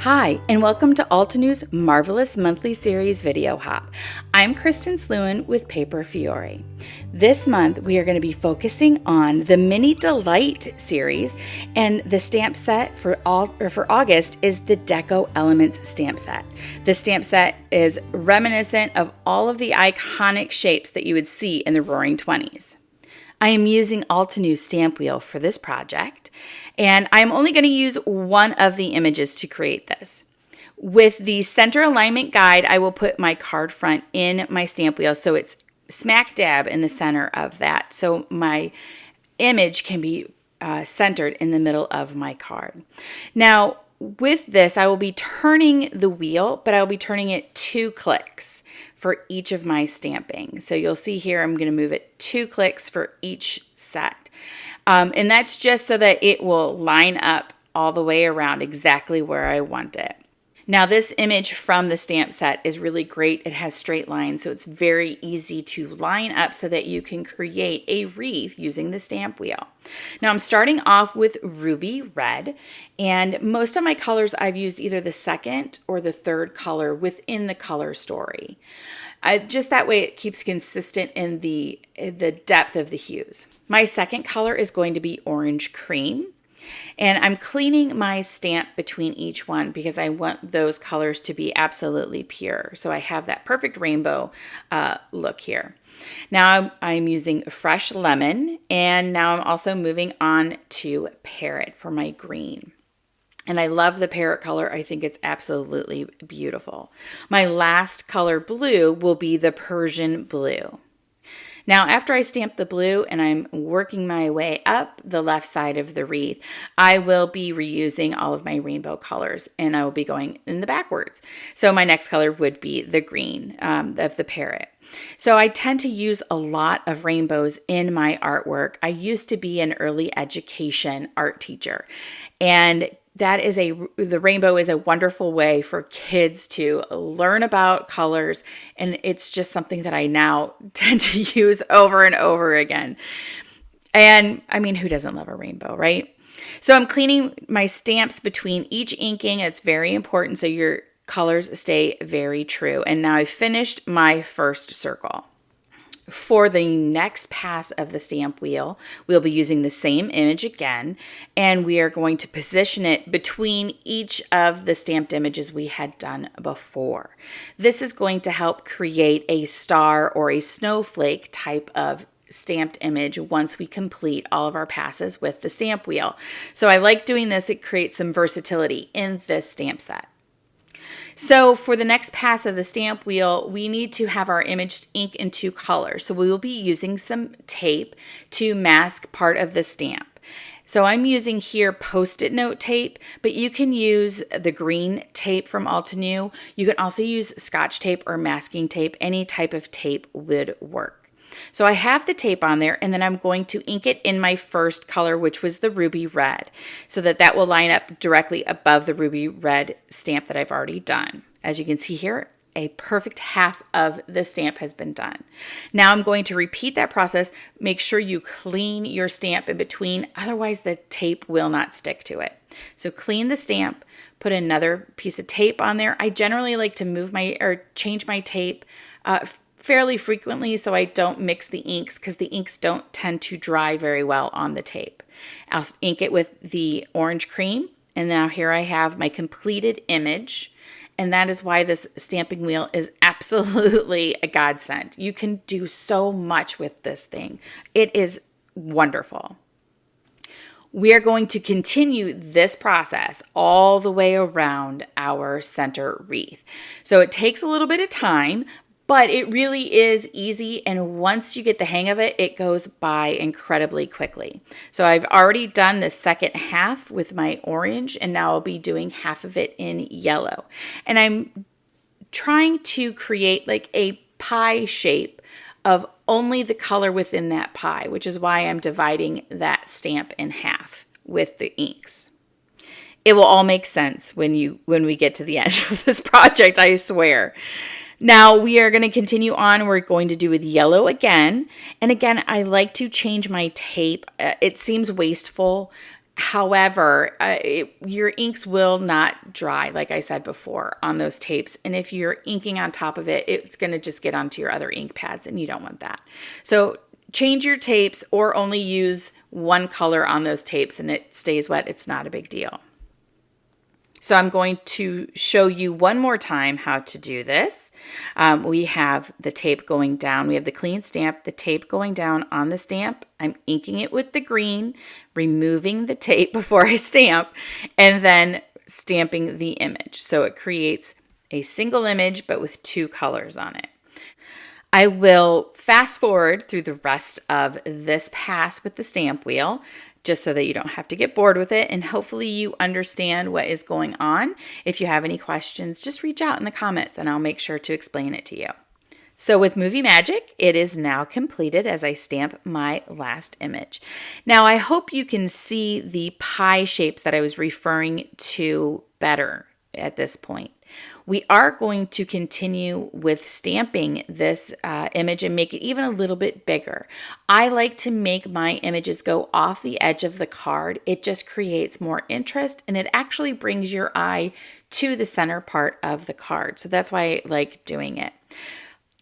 Hi, and welcome to Altenew's Marvelous Monthly Series Video Hop. I'm Kristin Sluhan with Paper Fiore. This month, we are going to be focusing on the Mini Delight series, and the stamp set for August is the Deco Elements stamp set. The stamp set is reminiscent of all of the iconic shapes that you would see in the Roaring '20s. I am using Altenew's stamp wheel for this project, and I'm only going to use one of the images to create this. With the center alignment guide, I will put my card front in my stamp wheel so it's smack dab in the center of that, so my image can be centered in the middle of my card. Now, with this, I will be turning the wheel, but I will be turning it 2 clicks for each of my stamping. So you'll see here, I'm going to move it 2 clicks for each set. And that's just so that it will line up all the way around exactly where I want it. Now, this image from the stamp set is really great. It has straight lines, so it's very easy to line up so that you can create a wreath using the stamp wheel. Now, I'm starting off with ruby red, and most of my colors I've used either the second or the third color within the color story. Just that way it keeps consistent in the depth of the hues. My second color is going to be orange cream. And I'm cleaning my stamp between each one because I want those colors to be absolutely pure. So I have that perfect rainbow look here. Now I'm using fresh lemon, and now I'm also moving on to parrot for my green. And I love the parrot color. I think it's absolutely beautiful. My last color blue will be the Persian blue. Now, after I stamp the blue and I'm working my way up the left side of the wreath, I will be reusing all of my rainbow colors, and I will be going in the backwards. So my next color would be the green of the parrot. So I tend to use a lot of rainbows in my artwork. I used to be an early education art teacher, and the rainbow is a wonderful way for kids to learn about colors, and it's just something that I now tend to use over and over again. And I mean, who doesn't love a rainbow, right? So I'm cleaning my stamps between each inking. It's very important so your colors stay very true. And now I've finished my first circle. For the next pass of the stamp wheel, we'll be using the same image again, and we are going to position it between each of the stamped images we had done before. This is going to help create a star or a snowflake type of stamped image once we complete all of our passes with the stamp wheel. So I like doing this. It creates some versatility in this stamp set. So for the next pass of the stamp wheel, we need to have our image ink in 2 colors. So we will be using some tape to mask part of the stamp. So I'm using here Post-it note tape, but you can use the green tape from Altenew. You can also use Scotch tape or masking tape. Any type of tape would work. So I have the tape on there, and then I'm going to ink it in my first color, which was the ruby red, so that will line up directly above the ruby red stamp that I've already done. As you can see here, a perfect half of the stamp has been done. Now I'm going to repeat that process. Make sure you clean your stamp in between, otherwise the tape will not stick to it. So clean the stamp, put another piece of tape on there. I generally like to change my tape fairly frequently so I don't mix the inks, because the inks don't tend to dry very well on the tape. I'll ink it with the orange cream, and now here I have my completed image, and that is why this stamping wheel is absolutely a godsend. You can do so much with this thing. It is wonderful. We are going to continue this process all the way around our center wreath. So it takes a little bit of time, but it really is easy, and once you get the hang of it, it goes by incredibly quickly. So I've already done the second half with my orange, and now I'll be doing half of it in yellow. And I'm trying to create like a pie shape of only the color within that pie, which is why I'm dividing that stamp in half with the inks. It will all make sense when we get to the end of this project, I swear. Now we are going to continue on. We're going to do with yellow again. And again, I like to change my tape. It seems wasteful However, your inks will not dry, like I said before, on those tapes. And if you're inking on top of it, it's going to just get onto your other ink pads, and you don't want that. So change your tapes or only use one color on those tapes and it stays wet. It's not a big deal. So I'm going to show you one more time how to do this. We have the tape going down. We have the clean stamp, the tape going down on the stamp. I'm inking it with the green, removing the tape before I stamp, and then stamping the image. So it creates a single image, but with two colors on it. I will fast forward through the rest of this pass with the stamp wheel, just so that you don't have to get bored with it, and hopefully you understand what is going on. If you have any questions, just reach out in the comments and I'll make sure to explain it to you. So with Movie Magic, it is now completed as I stamp my last image. Now I hope you can see the pie shapes that I was referring to better at this point. We are going to continue with stamping this image and make it even a little bit bigger. I like to make my images go off the edge of the card. It just creates more interest and it actually brings your eye to the center part of the card. So that's why I like doing it.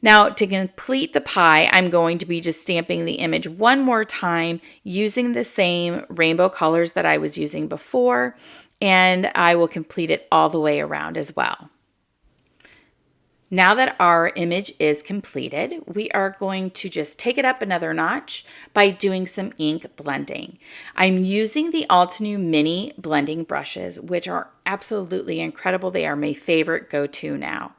Now to complete the pie, I'm going to be just stamping the image one more time using the same rainbow colors that I was using before, and I will complete it all the way around as well. Now that our image is completed, we are going to just take it up another notch by doing some ink blending. I'm using the Altenew mini blending brushes, which are absolutely incredible. They are my favorite go-to now.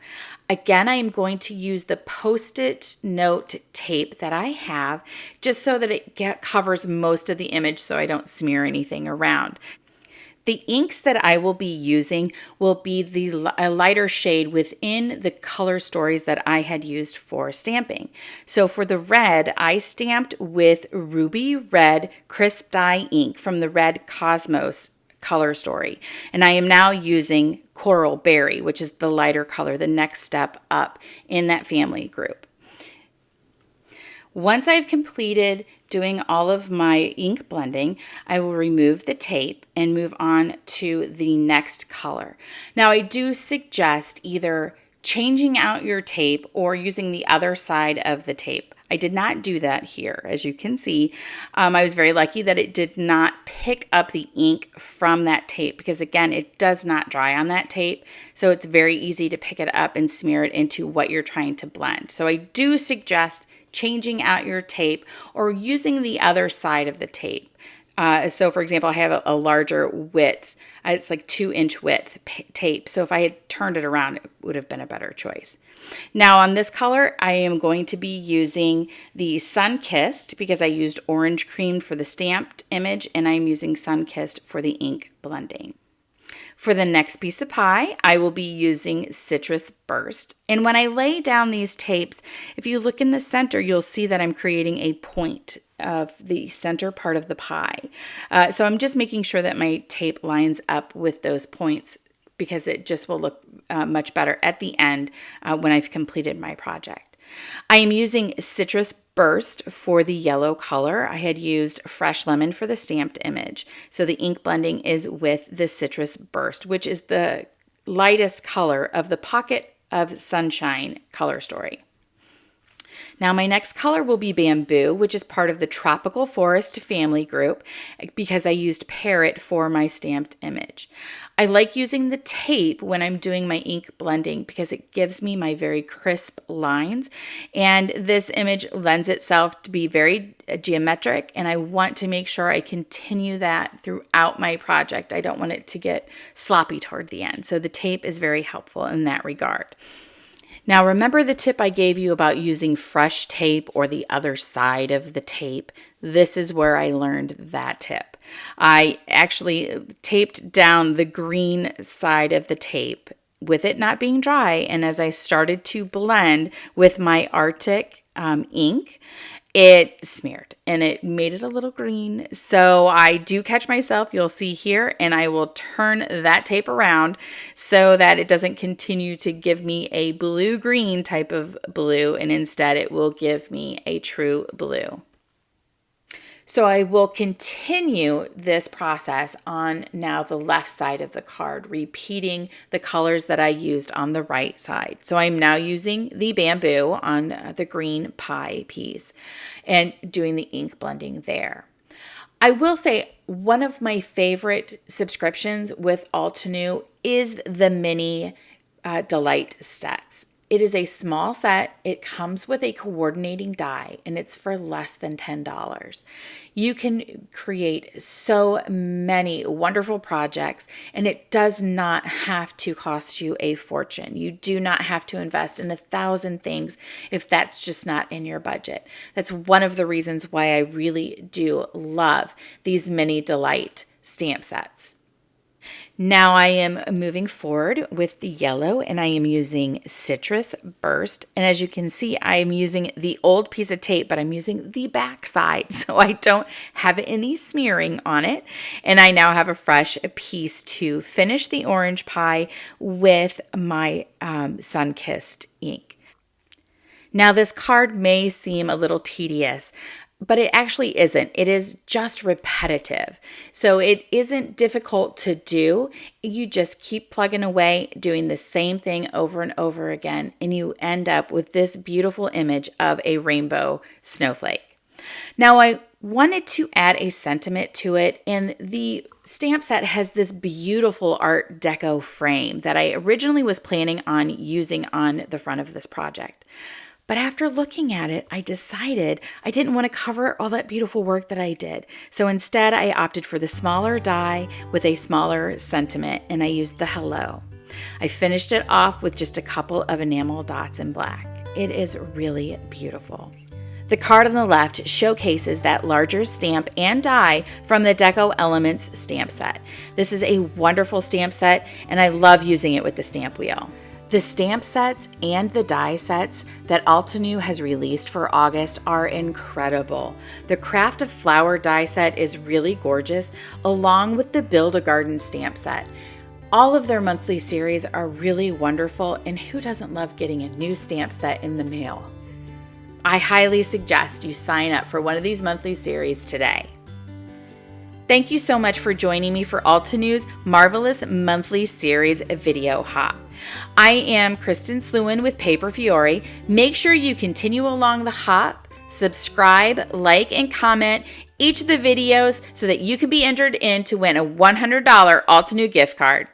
Again, I am going to use the Post-it note tape that I have just so that it covers most of the image so I don't smear anything around. The inks that I will be using will be a lighter shade within the color stories that I had used for stamping. So for the red, I stamped with Ruby Red Crisp Dye ink from the Red Cosmos color story. And I am now using Coral Berry, which is the lighter color, the next step up in that family group. Once I've completed doing all of my ink blending, I will remove the tape and move on to the next color. Now, I do suggest either changing out your tape or using the other side of the tape. I did not do that here. As you can see, I was very lucky that it did not pick up the ink from that tape because, again, it does not dry on that tape. So it's very easy to pick it up and smear it into what you're trying to blend. So I do suggest changing out your tape or using the other side of the tape. So for example, I have a larger width. It's like 2-inch width tape. So if I had turned it around, it would have been a better choice. Now on this color, I am going to be using the Sun-Kissed because I used orange cream for the stamped image and I'm using Sun-Kissed for the ink blending. For the next piece of pie, I will be using Citrus Burst. And when I lay down these tapes, if you look in the center, you'll see that I'm creating a point of the center part of the pie. So I'm just making sure that my tape lines up with those points because it just will look much better at the end when I've completed my project. I am using Citrus Burst for the yellow color. I had used Fresh Lemon for the stamped image. So the ink blending is with the Citrus Burst, which is the lightest color of the Pocket of Sunshine color story. Now my next color will be Bamboo, which is part of the Tropical Forest family group because I used Parrot for my stamped image. I like using the tape when I'm doing my ink blending because it gives me my very crisp lines, and this image lends itself to be very geometric, and I want to make sure I continue that throughout my project. I don't want it to get sloppy toward the end, so the tape is very helpful in that regard. Now remember the tip I gave you about using fresh tape or the other side of the tape? This is where I learned that tip. I actually taped down the green side of the tape with it not being dry, and as I started to blend with my Arctic ink, it smeared and it made it a little green. So I do catch myself, you'll see here, and I will turn that tape around so that it doesn't continue to give me a blue-green type of blue, and instead it will give me a true blue. So I will continue this process on now the left side of the card, repeating the colors that I used on the right side. So I'm now using the bamboo on the green pie piece and doing the ink blending there. I will say one of my favorite subscriptions with Altenew is the mini Delight sets. It is a small set. It comes with a coordinating die, and it's for less than $10. You can create so many wonderful projects, and it does not have to cost you a fortune. You do not have to invest in 1,000 things if that's just not in your budget. That's one of the reasons why I really do love these mini Delight stamp sets. Now I am moving forward with the yellow, and I am using Citrus Burst. And as you can see, I am using the old piece of tape, but I'm using the back side so I don't have any smearing on it. And I now have a fresh piece to finish the orange pie with my sun-kissed ink. Now this card may seem a little tedious, but it actually isn't. It is just repetitive. So it isn't difficult to do. You just keep plugging away, doing the same thing over and over again, and you end up with this beautiful image of a rainbow snowflake. Now I wanted to add a sentiment to it, and the stamp set has this beautiful Art Deco frame that I originally was planning on using on the front of this project. But after looking at it, I decided I didn't want to cover all that beautiful work that I did. So instead, I opted for the smaller die with a smaller sentiment, and I used the hello. I finished it off with just a couple of enamel dots in black. It is really beautiful. The card on the left showcases that larger stamp and die from the Deco Elements stamp set. This is a wonderful stamp set, and I love using it with the stamp wheel. The stamp sets and the die sets that Altenew has released for August are incredible. The Craft of Flower die set is really gorgeous, along with the Build a Garden stamp set. All of their monthly series are really wonderful, and who doesn't love getting a new stamp set in the mail? I highly suggest you sign up for one of these monthly series today. Thank you so much for joining me for Altenew's Marvelous Monthly Series video hop. I am Kristin Sluhan with Paper Fiore. Make sure you continue along the hop, subscribe, like, and comment each of the videos so that you can be entered in to win a $100 Altenew gift card.